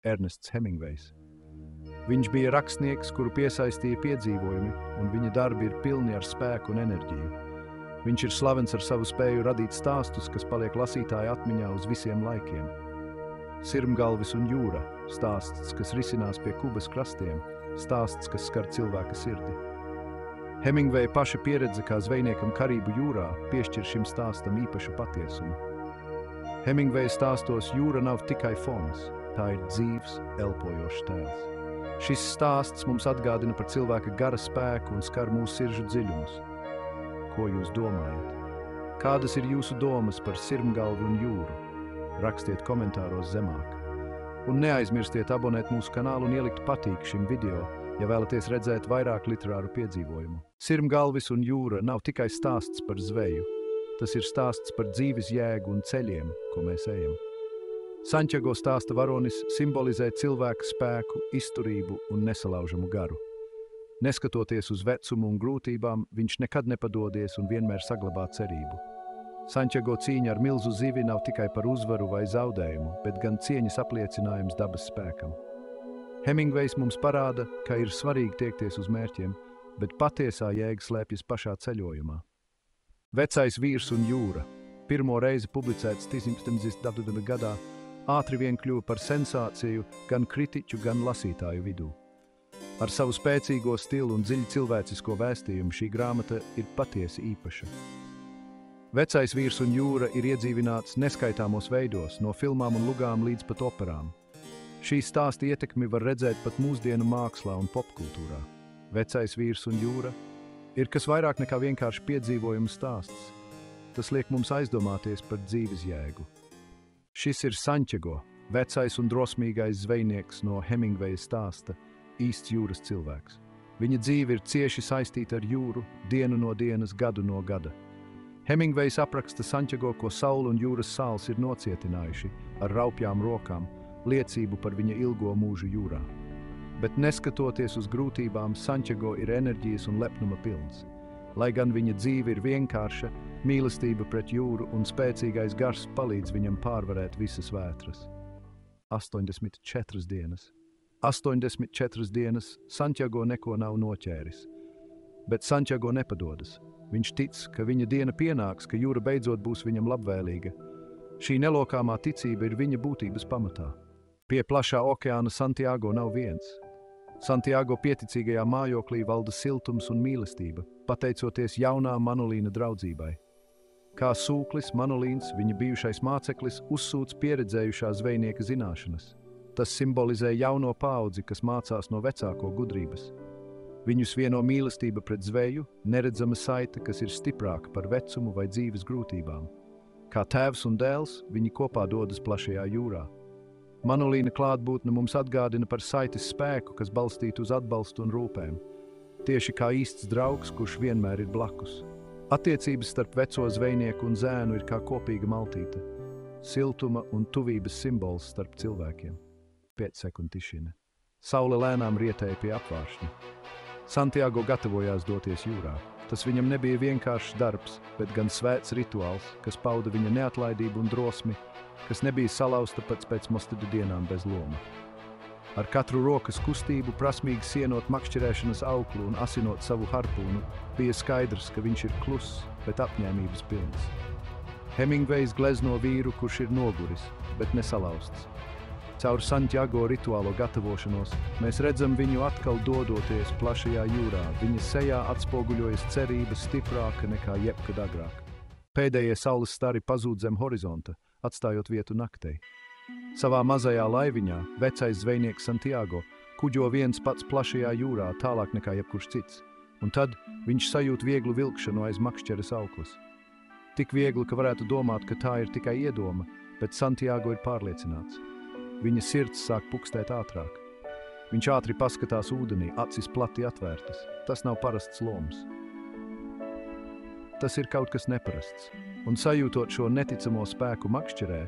Ernests Hemingvejs. Viņš bija rakstnieks, kuru piesaistīja piedzīvojumi, un viņa darbi ir pilni ar spēku un enerģiju. Viņš ir slavens ar savu spēju radīt stāstus, kas paliek lasītāja atmiņā uz visiem laikiem. Sirmgalvis un jūra – stāsts, kas risinās pie Kubas krastiem, stāsts, kas skar cilvēka sirdi. Hemingveja paša pieredze kā zvejniekam Karību jūrā piešķir šim stāstam īpašu patiesumu. Hemingveja stāstos jūra nav tikai fons, tā ir dzīvs, elpojošs tēls. Šis stāsts mums atgādina par cilvēka gara spēku un skar mūsu sirdžu dziļumus. Ko jūs domājat? Kādas ir jūsu domas par Sirmgalvi un jūru? Rakstiet komentāros zemāk. Un neaizmirstiet abonēt mūsu kanālu un ielikt patīk šim video, ja vēlaties redzēt vairāk literāru piedzīvojumu. Sirmgalvis un jūra nav tikai stāsts par zveju. Tas ir stāsts par dzīves jēgu un ceļiem, ko mēs ejam. Santiago stāsta varonis simbolizē cilvēka spēku, izturību un nesalaužamu garu. Neskatoties uz vecumu un grūtībām, viņš nekad nepadodies un vienmēr saglabā cerību. Santiago cīņa ar milzu zivi nav tikai par uzvaru vai zaudējumu, bet gan cieņas apliecinājums dabas spēkam. Hemingvejs mums parāda, ka ir svarīgi tiekties uz mērķiem, bet patiesā jēga slēpjas pašā ceļojumā. Vecais vīrs un jūra, pirmo reizi publicēts 1970. gadā, ātri vien kļuva par sensāciju gan kritiķu, gan lasītāju vidū. Ar savu spēcīgo stilu un dziļu cilvēcisko vēstījumu šī grāmata ir patiesi īpaša. Vecais vīrs un jūra ir iedzīvināts neskaitāmos veidos, no filmām un lugām līdz pat operām. Šī stāsta ietekmi var redzēt pat mūsdienu mākslā un popkultūrā. Vecais vīrs un jūra ir kas vairāk nekā vienkārši piedzīvojumu stāsts. Tas liek mums aizdomāties par dzīves jēgu. Šis ir Santiago, vecais un drosmīgais zvejnieks no Hemingveja stāsta, īsts jūras cilvēks. Viņa dzīve ir cieši saistīta ar jūru, dienu no dienas, gadu no gada. Hemingvejs apraksta Santiago, ko saule un jūras sāls ir nocietinājuši ar raupjām rokām, liecību par viņa ilgo mūžu jūrā. Bet neskatoties uz grūtībām, Santiago ir enerģijas un lepnuma pilns. Lai gan viņa dzīve ir vienkārša, mīlestība pret jūru un spēcīgais gars palīdz viņam pārvarēt visas vētras. 84 dienas. 84 dienas Santiago neko nav noķēris. Bet Santiago nepadodas. Viņš tic, ka viņa diena pienāks, ka jūra beidzot būs viņam labvēlīga. Šī nelokāmā ticība ir viņa būtības pamatā. Pie plašā okeāna Santiago nav viens. Santiago pieticīgajā mājoklī valda siltums un mīlestība, pateicoties jaunā Manolīna draudzībai. Kā sūklis, Manolīns, viņa bijušais māceklis, uzsūc pieredzējušā zvejnieka zināšanas. Tas simbolizē jauno paudzi, kas mācās no vecāko gudrības. Viņus vieno mīlestība pret zveju, neredzama saite, kas ir stiprāka par vecumu vai dzīves grūtībām. Kā tēvs un dēls, viņi kopā dodas plašajā jūrā. Manolīna klātbūtne mums atgādina par saites spēku, kas balstīta uz atbalstu un rūpēm. Tieši kā īsts draugs, kurš vienmēr ir blakus. Attiecības starp veco zvejnieku un zēnu ir kā kopīga maltīte. Siltuma un tuvības simbols starp cilvēkiem. 5 sekundu tišina. Saule lēnām rietēja pie apvāršņa. Santiago gatavojās doties jūrā. Tas viņam nebija vienkāršs darbs, bet gan svēts rituāls, kas pauda viņa neatlaidību un drosmi, kas nebija salauzta pats pēc mostida dienām bez loma. Ar katru rokas kustību, prasmīgi sienot makšķerēšanas auklu un asinot savu harpūnu, bija skaidrs, ka viņš ir kluss, bet apņēmības pilns. Hemingvejs glezno vīru, kurš ir noguris, bet nesalauzts. Caur Santiago rituālo gatavošanos mēs redzam viņu atkal dodoties plašajā jūrā. Viņa sejā atspoguļojas cerība stiprāka nekā jebkad agrāk. Pēdējie saules stari pazūd zem horizonta, atstājot vietu naktei. Savā mazajā laiviņā vecais zvejnieks Santiago kuģo viens pats plašajā jūrā tālāk nekā jebkurš cits, un tad viņš sajūt vieglu vilkšanu aiz makšķeres auklas. Tik viegli, ka varētu domāt, ka tā ir tikai iedoma, bet Santiago ir pārliecināts. Viņa sirds sāk pukstēt ātrāk. Viņš ātri paskatās ūdenī, acis plati atvērtas. Tas nav parasts loms. Tas ir kaut kas neparasts. Un sajūtot šo neticamo spēku makšķerē,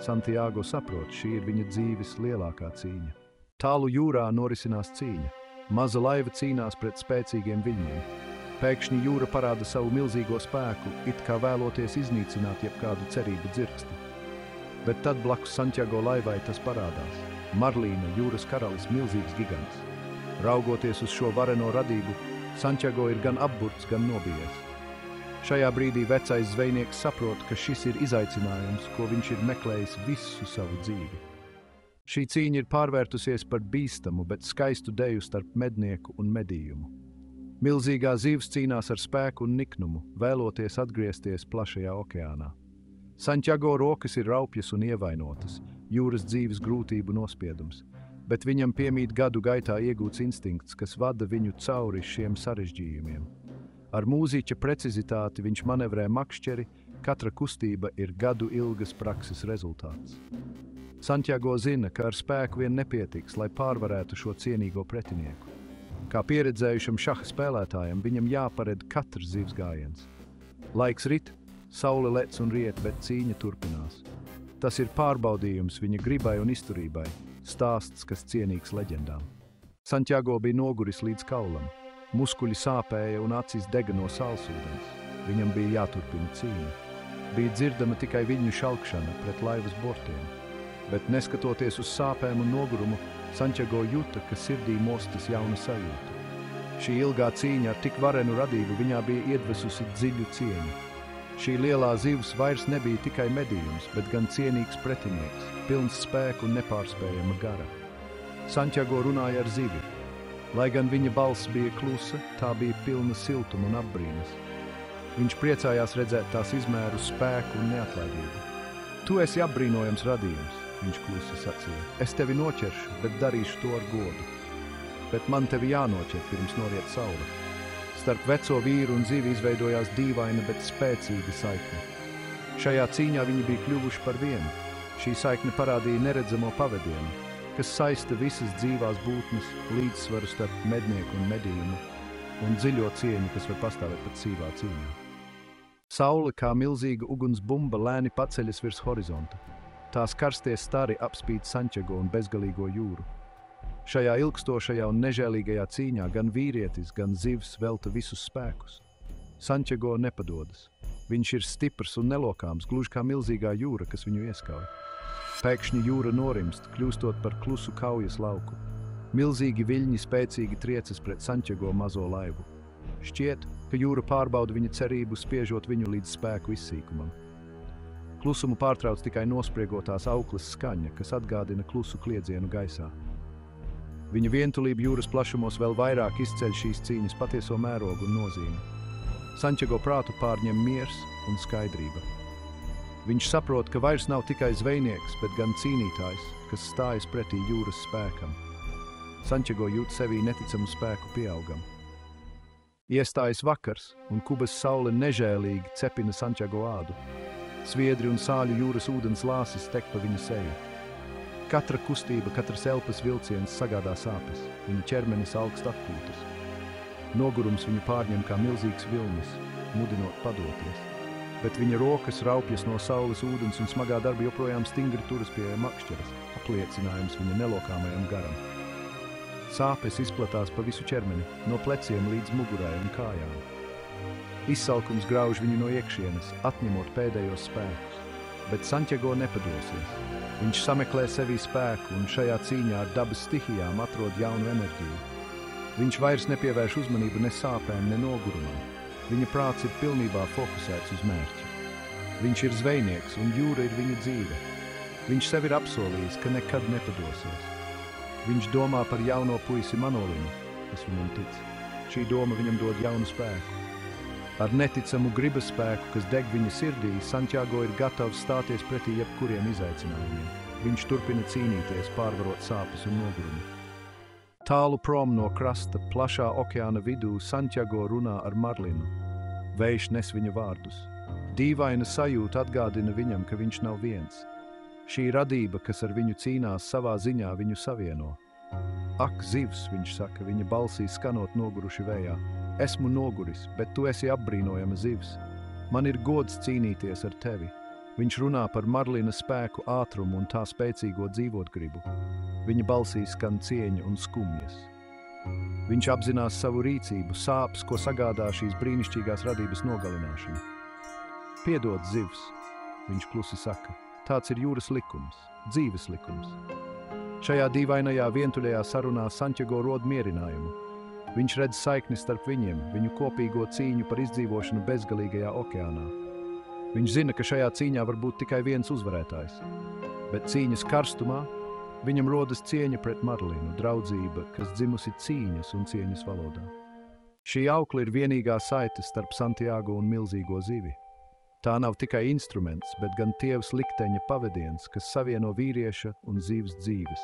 Santiago saprot, šī ir viņa dzīves lielākā cīņa. Tālu jūrā norisinās cīņa. Maza laiva cīnās pret spēcīgiem viļņiem. Pēkšņi jūra parāda savu milzīgo spēku, it kā vēloties iznīcināt jebkādu cerību dzirksti. Bet tad blakus Santiago laivai tas parādās. Marlīna, jūras karalis, milzīgs gigants. Raugoties uz šo vareno radību, Santiago ir gan apburts, gan nobijies. Šajā brīdī vecais zvejnieks saprot, ka šis ir izaicinājums, ko viņš ir meklējis visu savu dzīvi. Šī cīņa ir pārvērtusies par bīstamu, bet skaistu deju starp mednieku un medījumu. Milzīgā zivs cīnās ar spēku un niknumu, vēloties atgriezties plašajā okeānā. Santiago rokas ir raupjas un ievainotas, jūras dzīves grūtību nospiedums, bet viņam piemīt gadu gaitā iegūts instinkts, kas vada viņu cauri šiem sarežģījumiem. Ar mūziķa precizitāti viņš manevrē makšķeri, katra kustība ir gadu ilgas prakses rezultāts. Santiago zina, ka ar spēku vien nepietiks, lai pārvarētu šo cienīgo pretinieku. Kā pieredzējušam šaha spēlētājam, viņam jāparedz katrs zivs gājiens. Laiks rit, saule lec un riet, bet cīņa turpinās. Tas ir pārbaudījums viņa gribai un izturībai, stāsts, kas cienīgs leģendām. Santiago bija noguris līdz kaulam, muskuļi sāpēja un acis dega no salsūdens. Viņam bija jāturpina cīņa. Bija dzirdama tikai viņu šalkšana pret laivas bortiem. Bet neskatoties uz sāpēm un nogurumu, Santiago jūta, ka sirdī mostas jauna sajūta. Šī ilgā cīņa ar tik varenu radību viņā bija iedvesusi dziļu cieņu. Šī lielā zivs vairs nebija tikai medījums, bet gan cienīgs pretinieks, pilns spēku un nepārspējama gara. Santiago runāja ar zivi. Lai gan viņa balss bija klusa, tā bija pilna siltuma un apbrīnas. Viņš priecājās redzēt tās izmēru, spēku un neatlaidību. Tu esi apbrīnojams radījums, viņš klusi sacīja. Es tevi noķeršu, bet darīšu to ar godu. Bet man tevi jānoķer, pirms noriet saule. Starp veco vīru un zivi izveidojās dīvaina, bet spēcīga saikne. Šajā cīņā viņi bija kļuvuši par vienu. Šī saikne parādīja neredzamo pavadienu, kas saista visas dzīvās būtnes, līdzsvaru starp mednieku un medījumu un dziļo cieņu, kas var pastāvēt pat sīvā cīņā. Saule kā milzīga ugunsbumba lēni paceļas virs horizonta. Tās karstie stari apspīd Santiago un bezgalīgo jūru. Šajā ilgstošajā un nežēlīgajā cīņā gan vīrietis, gan zivs velta visus spēkus. Santiago nepadodas. Viņš ir stiprs un nelokāms, gluži kā milzīgā jūra, kas viņu ieskauj. Pēkšņi jūra norimst, kļūstot par klusu kaujas lauku. Milzīgi viļņi spēcīgi triecas pret Santiago mazo laivu. Šķiet, ka jūra pārbauda viņa cerību, spiežot viņu līdz spēku izsīkumam. Klusumu pārtrauc tikai nospriegotās auklas skaņa, kas atgādina klusu kliedzienu gaisā. Viņa vientulība jūras plašumos vēl vairāk izceļ šīs cīņas patieso mērogu un nozīmi. Santiago prātu pārņem miers un skaidrība. Viņš saprot, ka vairs nav tikai zvejnieks, bet gan cīnītājs, kas stājas pretī jūras spēkam. Santiago jūt sevī neticamu spēku pieaugam. Iestājas vakars, un Kubas saule nežēlīgi cepina Santiago ādu. Sviedri un sāļu jūras ūdens lāsis tek pa viņa seju. Katra kustība, katras elpas vilciens sagādā sāpes, viņa ķermenis augst atpūtas. Nogurums viņu pārņem kā milzīgs vilnis, mudinot padoties. Bet viņa rokas raupjas no saules ūdens un smagā darba joprojām stingri turas pie makšķeres, apliecinājums viņa nelokāmajam garam. Sāpes izplatās pa visu ķermeni, no pleciem līdz mugurai un kājām. Izsalkums grauž viņu no iekšienes, atņemot pēdējos spēkus. Bet Santiago nepadosies. Viņš sameklē sevī spēku un šajā cīņā ar dabas stihijām atrod jaunu enerģiju. Viņš vairs nepievērš uzmanību ne sāpēm, ne nogurumam. Viņa prāts ir pilnībā fokusēts uz mērķi. Viņš ir zvejnieks un jūra ir viņa dzīve. Viņš sev ir apsolījis, ka nekad nepadosies. Viņš domā par jauno puisi Manolinu, kas viņam tic. Šī doma viņam dod jaunu spēku. Ar neticamu gribas spēku, kas deg viņa sirdī, Santiago ir gatavs stāties pretī jebkuriem izaicinājumiem. Viņš turpina cīnīties, pārvarot sāpes un nogurumu. Tālu prom no krasta, plašā okeāna vidū, Santiago runā ar Marlinu. Vējš nes viņa vārdus. Dīvaina sajūta atgādina viņam, ka viņš nav viens. Šī radība, kas ar viņu cīnās, savā ziņā viņu savieno. Ak, zivs, viņš saka, viņa balsī skanot noguruši vējā. Esmu noguris, bet tu esi apbrīnojama zivs. Man ir gods cīnīties ar tevi. Viņš runā par Marlina spēku, ātrumu un tā spēcīgo dzīvotgribu. Viņa balsī skan cieņa un skumjas. Viņš apzinās savu rīcību, sāpes, ko sagādā šīs brīnišķīgās radības nogalināšana. Piedod, zivs, viņš klusi saka. Tāds ir jūras likums, dzīves likums. Šajā dīvainajā vientuļajā sarunā Santiago rod mierinājumu. Viņš redz saikni starp viņiem, viņu kopīgo cīņu par izdzīvošanu bezgalīgajā okeānā. Viņš zina, ka šajā cīņā var būt tikai viens uzvarētājs. Bet cīņas karstumā viņam rodas cieņa pret Marlinu, draudzība, kas dzimusi cīņas un cieņas valodā. Šī aukla ir vienīgā saite starp Santiago un milzīgo zivi. Tā nav tikai instruments, bet gan Tievs likteņa pavediens, kas savieno vīrieša un zivs dzīves.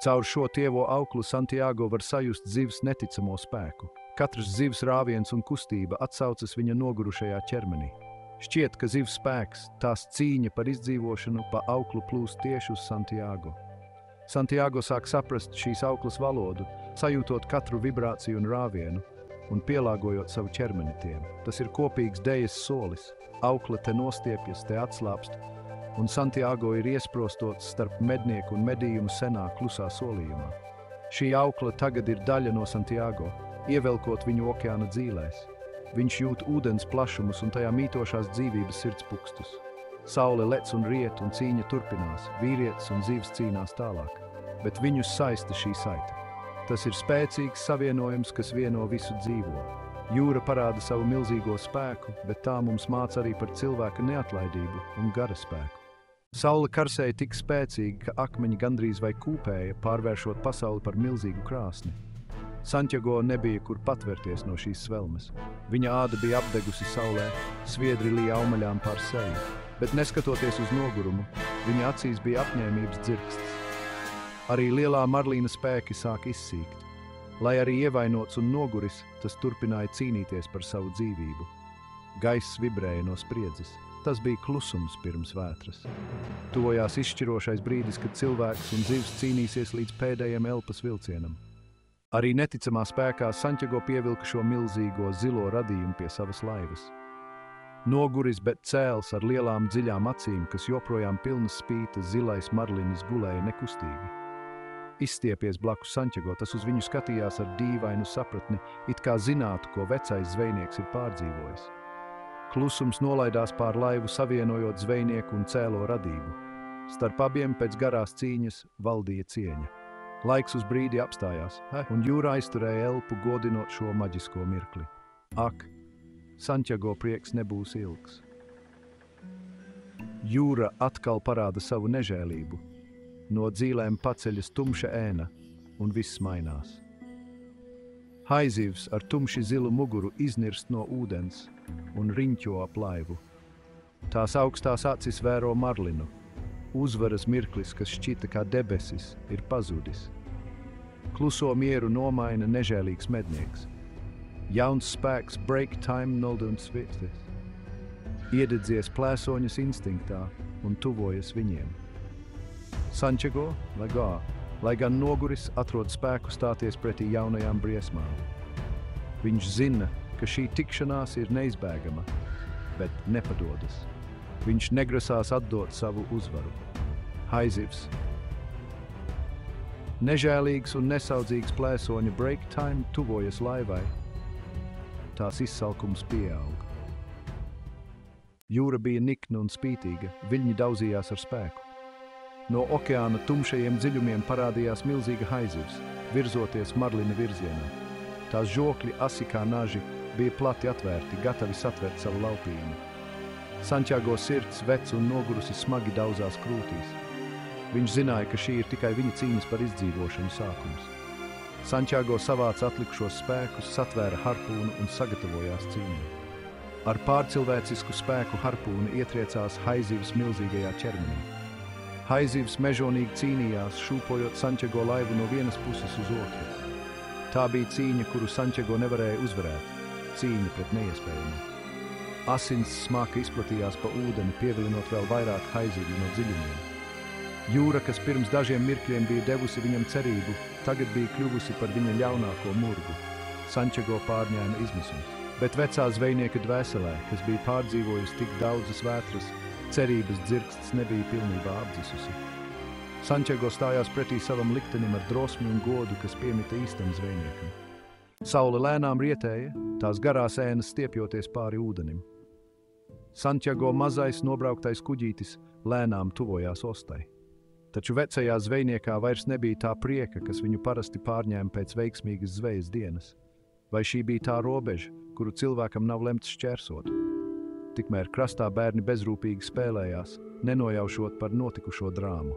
Caur šo tievo auklu Santiago var sajust zivs neticamo spēku. Katrs zivs rāviens un kustība atsaucas viņa nogurušajā ķermenī. Šķiet, ka zivs spēks, tās cīņa par izdzīvošanu pa auklu plūst tieši uz Santiago. Santiago sāk saprast šīs auklas valodu, sajūtot katru vibrāciju un rāvienu un pielāgojot savu ķermeni tiem. Tas ir kopīgs dejas solis. Aukla te nostiepjas, te atslāpst, un Santiago ir iesprostots starp mednieku un medījumu senā klusā solījumā. Šī aukla tagad ir daļa no Santiago, ievelkot viņu okeāna dzīlēs. Viņš jūt ūdens plašumus un tajā mītošās dzīvības sirdspunkstus. Saule lec un riet un cīņa turpinās, vīrietis un zivs cīnās tālāk, bet viņus saista šī saite. Tas ir spēcīgs savienojums, kas vieno visu dzīvo. Jūra parāda savu milzīgo spēku, bet tā mums māca arī par cilvēka neatlaidību un gara spēku. Saule karsēja tik spēcīgi, ka akmeņi gandrīz vai kūpēja, pārvēršot pasauli par milzīgu krāsni. Santiago nebija kur patvērties no šīs svelmes. Viņa āda bija apdegusi saulē, sviedri lija aumaļām pār seju, bet neskatoties uz nogurumu, viņa acīs bija apņēmības dzirksts. Arī lielā Marlīna spēki sāk izsīkt. Lai arī ievainots un noguris, tas turpināja cīnīties par savu dzīvību. Gaiss vibrēja no spriedzes. Tas bija klusums pirms vētras. Tuvojās izšķirošais brīdis, kad cilvēks un zivs cīnīsies līdz pēdējiem elpas vilcienam. Arī neticamā spēkā Santiago pievilka šo milzīgo zilo radījumu pie savas laivas. Noguris, bet cēls ar lielām dziļām acīm, kas joprojām pilnas spīta, zilais Marlinis gulēja nekustīgi. Izstiepies blakus Santiago, tas uz viņu skatījās ar dīvainu sapratni, it kā zinātu, ko vecais zvejnieks ir pārdzīvojis. Klusums nolaidās pār laivu, savienojot zvejnieku un cēlo radību. Starp abiem pēc garās cīņas valdīja cieņa. Laiks uz brīdi apstājās, un jūra aizturēja elpu, godinot šo maģisko mirkli. Ak, Santiago prieks nebūs ilgs. Jūra atkal parāda savu nežēlību. No dzīlēm paceļas tumša ēna, un viss mainās. Haizivs ar tumši zilu muguru iznirst no ūdens un riņķo ap laivu. Tās augstās acis vēro Marlinu. Uzvaras mirklis, kas šķita kā debesis, ir pazudis. Kluso mieru nomaina nežēlīgs mednieks. Jauns spēks break time nold un svitis. Iededzies plēsoņas instinktā un tuvojas viņiem. Santiago, lai gan noguris, atrod spēku stāties pretī jaunajām briesmām. Viņš zina, ka šī tikšanās ir neizbēgama, bet nepadodas. Viņš negrasās atdot savu uzvaru. Haizivs. Nežēlīgs un nesaudzīgs plēsoņa break time tuvojas laivai. Tās izsalkums pieaug. Jūra bija nikna un spītīga, viļņi daudzījās ar spēku. No okeāna tumšajiem dziļumiem parādījās milzīga haizivs, virzoties Marlina virzienā. Tās žokļi, asi kā naži, bija plati atvērti, gatavi satvert savu laupījumu. Santiago sirds, vecs un nogurusi, smagi daudzās krūtīs. Viņš zināja, ka šī ir tikai viņa cīņas par izdzīvošanu sākums. Santiago savāca atlikušos spēkus, satvēra harpūnu un sagatavojās cīņai. Ar pārcilvēcisku spēku harpūna ietriecās haizivs milzīgajā ķermenī. Haizivs mežonīgi cīnījās, šūpojot Santiago laivu no vienas puses uz otru. Tā bija cīņa, kuru Santiago nevarēja uzvarēt, cīņa pret neiespējamo. Asins smaka izplatījās pa ūdeni, pievilinot vēl vairāk haizivju no dziļumiem. Jūra, kas pirms dažiem mirkļiem bija devusi viņam cerību, tagad bija kļuvusi par viņa ļaunāko murgu. Santiago pārņēma izmisums. Bet vecā zvejnieka dvēselē, kas bija pārdzīvojusi tik daudzas vētras, cerības dzirksts nebija pilnībā apdzisusi. Santiago stājās pretī savam liktenim ar drosmi un godu, kas piemita īstam zvejniekam. Saule lēnām rietēja, tās garās ēnas stiepjoties pāri ūdenim. Santiago mazais nobrauktais kuģītis lēnām tuvojās ostai. Taču vecajā zvejniekā vairs nebija tā prieka, kas viņu parasti pārņēma pēc veiksmīgas zvejas dienas. Vai šī bija tā robeža, kuru cilvēkam nav lemts šķērsot? Tikmēr krastā bērni bezrūpīgi spēlējās, nenojaušot par notikušo drāmu.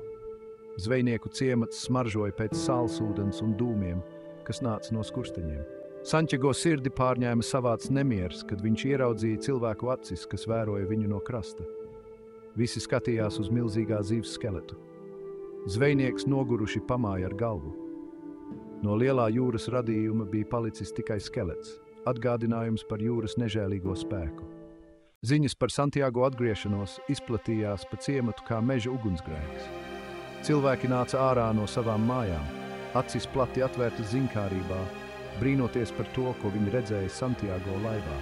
Zvejnieku ciemats smaržoja pēc sāls ūdens un dūmiem, kas nāca no skursteņiem. Santiago sirdi pārņēma savāds nemieris, kad viņš ieraudzīja cilvēku acis, kas vēroja viņu no krasta. Visi skatījās uz milzīgā zīves skeletu. Zvejnieks noguruši pamāja ar galvu. No lielā jūras radījuma bija palicis tikai skelets, atgādinājums par jūras nežēlīgo spēku. Ziņas par Santiago atgriešanos izplatījās pa ciematu kā meža ugunsgrēks. Cilvēki nāca ārā no savām mājām, acis plati atvērtas ziņkārībā, brīnoties par to, ko viņi redzēja Santiago laivā.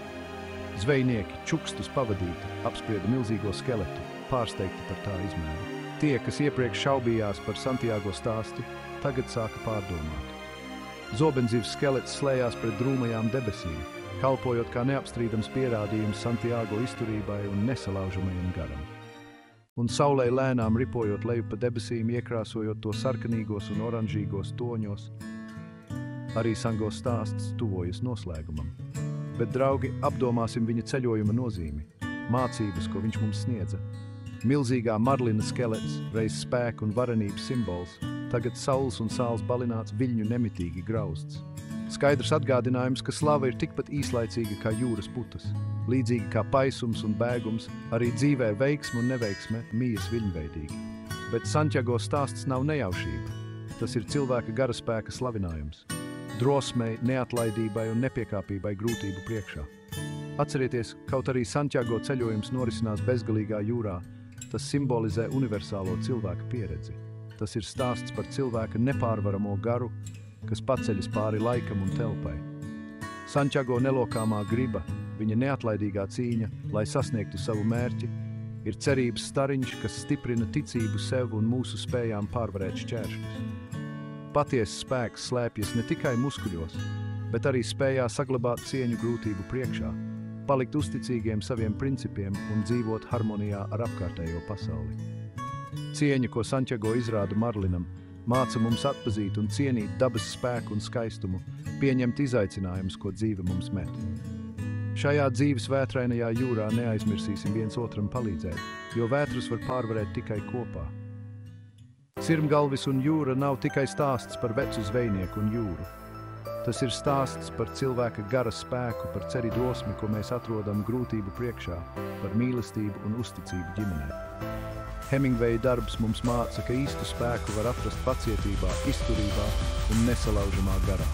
Zvejnieki, čukstus pavadīti, apsprieda milzīgo skeletu, pārsteigti par tā izmēru. Tie, kas iepriekš šaubījās par Santiago stāstu, tagad sāka pārdomāt. Zobenzivs skelets slējās pret drūmajām debesīm, kalpojot kā neapstrīdams pierādījums Santiago izturībai un nesalaužamajam garam. Un saulē lēnām ripojot leju pa debesīm, iekrāsojot to sarkanīgos un oranžīgos toņos, arī Sango stāsts tuvojas noslēgumam. Bet, draugi, apdomāsim viņa ceļojuma nozīmi, mācības, ko viņš mums sniedza. Milzīgā marlina skelets, reiz spēka un varenības simbols, tagad saules un sāls balināts viļņu nemitīgi grauzts. Skaidrs atgādinājums, ka slava ir tikpat īslaicīga kā jūras putas. Līdzīgi kā paisums un bēgums, arī dzīvē veiksme un neveiksme mijas viļņveidīgi. Bet Santiago stāsts nav nejaušība. Tas ir cilvēka gara spēka slavinājums. Drosmei, neatlaidībai un nepiekāpībai grūtību priekšā. Atcerieties, kaut arī Santiago ceļojums norisinās bezgalīgā jūrā, tas simbolizē universālo cilvēka pieredzi. Tas ir stāsts par cilvēka nepārvaramo garu, kas paceļas pāri laikam un telpai. Santiago nelokāmā griba, viņa neatlaidīgā cīņa, lai sasniegtu savu mērķi, ir cerības stariņš, kas stiprina ticību sev un mūsu spējām pārvarēt šķēršļus. Patiesas spēks slēpjas ne tikai muskuļos, bet arī spējā saglabāt cieņu grūtību priekšā, palikt uzticīgiem saviem principiem un dzīvot harmonijā ar apkārtējo pasauli. Cieņa, ko Santiago izrāda marlinam, māca mums atpazīt un cienīt dabas spēku un skaistumu, pieņemt izaicinājumus, ko dzīve mums met. Šajā dzīves vētrainajā jūrā neaizmirsīsim viens otram palīdzēt, jo vētrus var pārvarēt tikai kopā. Sirmgalvis un jūra nav tikai stāsts par vecu zvejnieku un jūru. Tas ir stāsts par cilvēka gara spēku, par ceri drosmi, ko mēs atrodam grūtību priekšā, par mīlestību un uzticību ģimenē. Hemingveja darbs mums māca, ka īstu spēku var atrast pacietībā, izturībā un nesalaužamā garā.